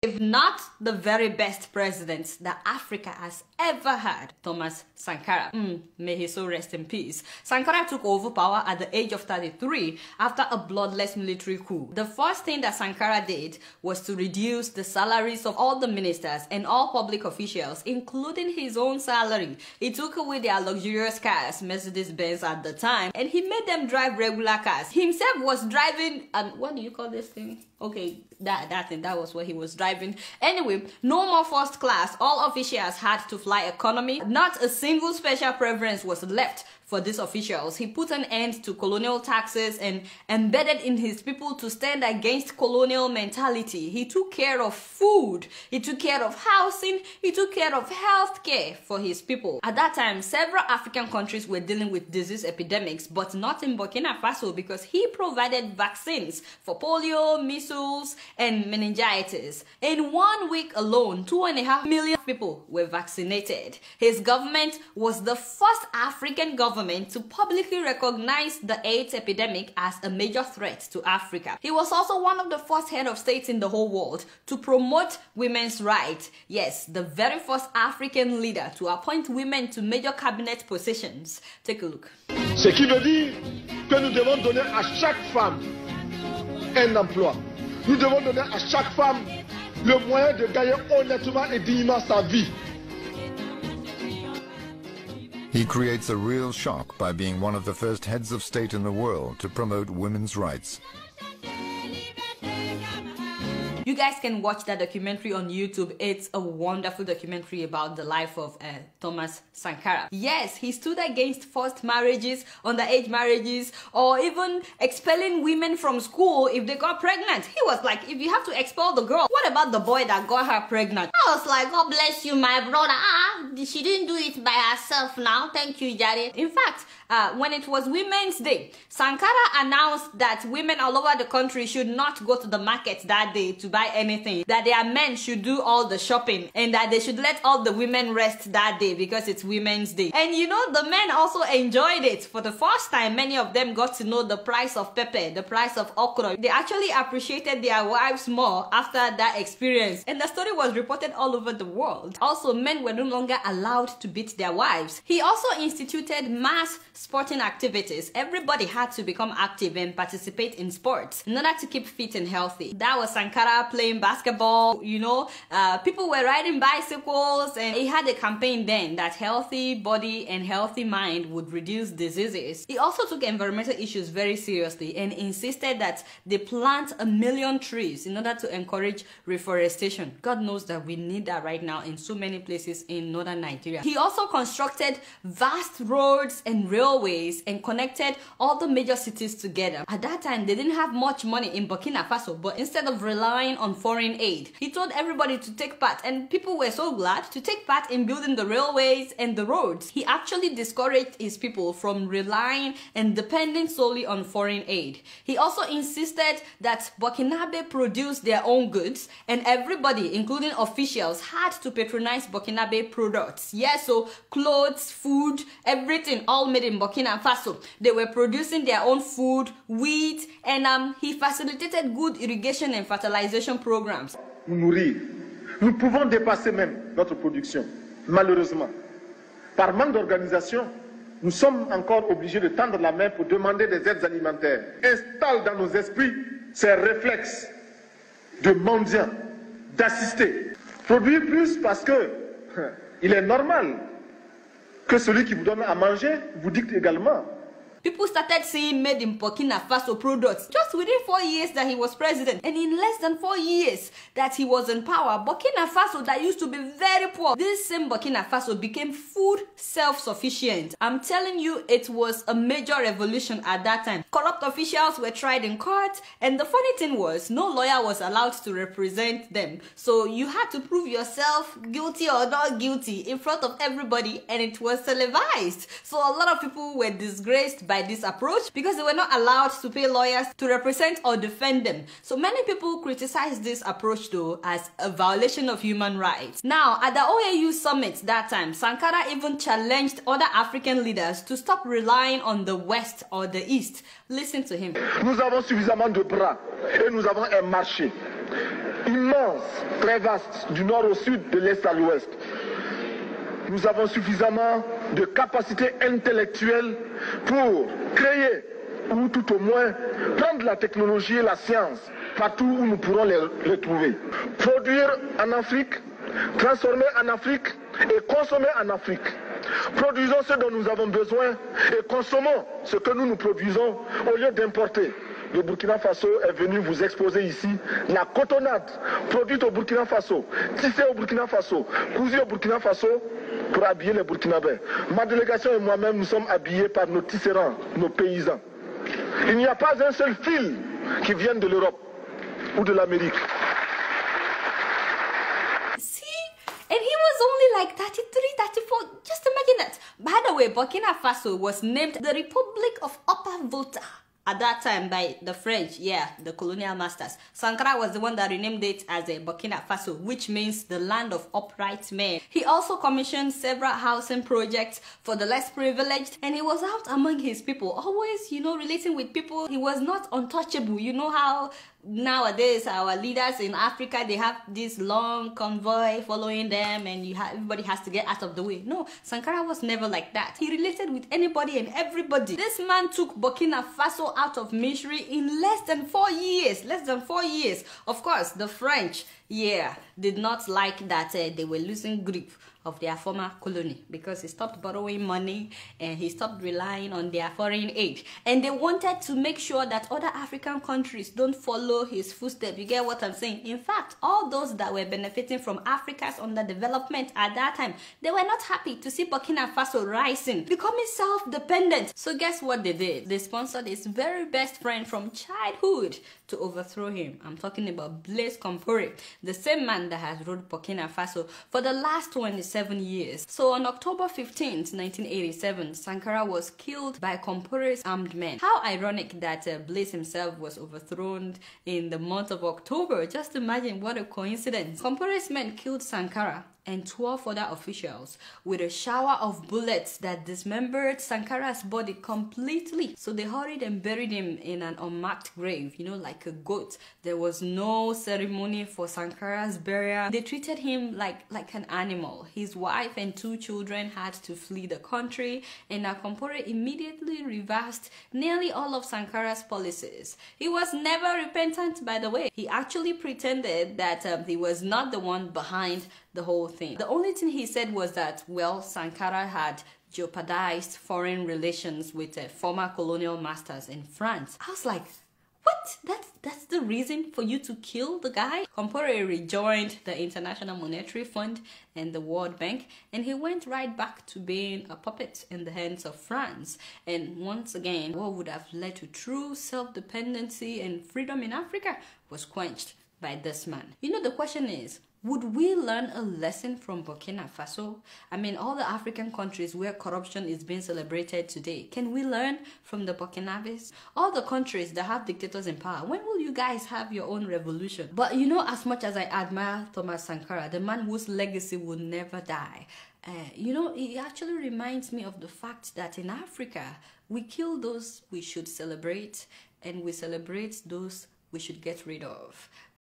If not the very best president that Africa has ever had, Thomas Sankara. May he so rest in peace. Sankara took over power at the age of 33 after a bloodless military coup. The first thing that Sankara did was to reduce the salaries of all the ministers and all public officials, including his own salary. He took away their luxurious cars, Mercedes-Benz at the time, and he made them drive regular cars. He himself was driving, what do you call this thing? Okay, that was what he was driving. Anyway, no more first class. All officials had to fly economy. Not a single special preference was left for these officials. He put an end to colonial taxes and embedded in his people to stand against colonial mentality. He took care of food, he took care of housing, he took care of health care for his people. At that time, several African countries were dealing with disease epidemics, but not in Burkina Faso because he provided vaccines for polio, measles, and meningitis. In 1 week alone, 2.5 million people were vaccinated. His government was the first African government to publicly recognize the AIDS epidemic as a major threat to Africa. He was also one of the first head of states in the whole world to promote women's rights. Yes, the very first African leader to appoint women to major cabinet positions. Take a look. Ce qui veut dire que nous devons donner à chaque femme un emploi. Nous devons donner à chaque femme le moyen de gagner honnêtement et dignement sa vie. He creates a real shock by being one of the first heads of state in the world to promote women's rights. You guys can watch that documentary on YouTube. It's a wonderful documentary about the life of Thomas Sankara. Yes, he stood against forced marriages, underage marriages, or even expelling women from school if they got pregnant. He was like, if you have to expel the girl, what about the boy that got her pregnant? I was like, God bless you, my brother. She didn't do it by herself now. Thank you, Jare. In fact, when it was Women's Day, Sankara announced that women all over the country should not go to the market that day to buy anything, that their men should do all the shopping, and that they should let all the women rest that day because it's Women's Day. And you know, the men also enjoyed it. For the first time, many of them got to know the price of pepper, the price of okra. They actually appreciated their wives more after that experience, and the story was reported all over the world. Also, men were no longer allowed to beat their wives. He also instituted mass sporting activities. Everybody had to become active and participate in sports in order to keep fit and healthy. That was Sankara playing basketball, you know, people were riding bicycles, and he had a campaign then that healthy body and healthy mind would reduce diseases. He also took environmental issues very seriously and insisted that they plant 1 million trees in order to encourage reforestation. God knows that we need that right now in so many places in northern Nigeria. He also constructed vast roads and railways and connected all the major cities together. At that time, they didn't have much money in Burkina Faso, but instead of relying on foreign aid, he told everybody to take part, and people were so glad to take part in building the railways and the roads. He actually discouraged his people from relying and depending solely on foreign aid. He also insisted that Burkinabe produce their own goods, and everybody, including officials, had to patronize Burkinabe products. Yeah, so clothes, food, everything, all made in Burkina Faso. They were producing their own food, wheat, and he facilitated good irrigation and fertilization programs. Nourrir. Nous pouvons dépasser même notre production. Malheureusement, par manque d'organisation, nous sommes encore obligés de tendre la main pour demander des aides alimentaires. Installe dans nos esprits ces réflexes de mendiants, d'assister. Produire plus parce que il est normal que celui qui vous donne à manger vous dicte également. People started seeing made in Burkina Faso products just within 4 years that he was president. And in less than 4 years that he was in power, Burkina Faso, that used to be very poor, this same Burkina Faso became food self-sufficient. I'm telling you, it was a major revolution at that time. Corrupt officials were tried in court, and the funny thing was, no lawyer was allowed to represent them. So you had to prove yourself guilty or not guilty in front of everybody, and it was televised. So a lot of people were disgraced by this approach because they were not allowed to pay lawyers to represent or defend them. So many people criticize this approach though as a violation of human rights. Now, at the OAU summit that time, Sankara even challenged other African leaders to stop relying on the West or the East. Listen to him. Nous avons suffisamment de bras et nous avons un marché. immense, très vaste, du nord au sud, de l'est à l'ouest. Nous avons suffisamment de capacités intellectuelles pour créer, ou tout au moins prendre la technologie et la science partout où nous pourrons les trouver. Produire en Afrique, transformer en Afrique et consommer en Afrique. Produisons ce dont nous avons besoin et consommons ce que nous produisons au lieu d'importer. Le Burkina Faso est venu vous exposer ici la cotonnade produite au Burkina Faso, tissée au Burkina Faso, cousue au Burkina Faso pour habiller les Burkinabés. Ma délégation et moi-même, nous sommes habillés par nos tisserands, nos paysans. Il n'y a pas un seul fil qui vienne de l'Europe ou de l'Amérique. And he was only like 33, 34. Just imagine that. By the way, Burkina Faso was named the Republic of Upper Volta at that time by the French, the colonial masters. Sankara was the one that renamed it as a Burkina Faso, which means the land of upright men. He also commissioned several housing projects for the less privileged, and he was out among his people, always, relating with people. He was not untouchable. You know how nowadays our leaders in Africa, they have this long convoy following them, and everybody has to get out of the way. No, Sankara was never like that. He related with anybody and everybody. This man took Burkina Faso out of misery in less than 4 years. Less than 4 years. Of course, the French, did not like that they were losing grip of their former colony, because he stopped borrowing money and he stopped relying on their foreign aid, and they wanted to make sure that other African countries don't follow his footsteps. You get what I'm saying? In fact, all those that were benefiting from Africa's underdevelopment at that time, they were not happy to see Burkina Faso rising, becoming self-dependent. So guess what they did? They sponsored his very best friend from childhood to overthrow him. I'm talking about Blaise Compaoré, the same man that has ruled Burkina Faso for the last 27 years. So on October 15th, 1987, Sankara was killed by Compaoré's armed men. How ironic that Blaise himself was overthrown in the month of October. Just imagine what a coincidence. Compaoré's men killed Sankara and 12 other officials with a shower of bullets that dismembered Sankara's body completely. So they hurried and buried him in an unmarked grave, like a goat. There was no ceremony for Sankara's burial. They treated him like an animal. His wife and 2 children had to flee the country, and Compaoré immediately reversed nearly all of Sankara's policies. He was never repentant, by the way. He actually pretended that he was not the one behind the whole thing. The only thing he said was that, Sankara had jeopardized foreign relations with former colonial masters in France. I was like, what? That's the reason for you to kill the guy? Compaoré rejoined the International Monetary Fund and the World Bank, and he went right back to being a puppet in the hands of France. And once again, what would have led to true self-dependency and freedom in Africa was quenched by this man. The question is, would we learn a lesson from Burkina Faso? I mean, all the African countries where corruption is being celebrated today, can we learn from the Burkinabés? All the countries that have dictators in power, when will you guys have your own revolution? But as much as I admire Thomas Sankara, the man whose legacy will never die, it actually reminds me of the fact that in Africa, we kill those we should celebrate, and we celebrate those we should get rid of.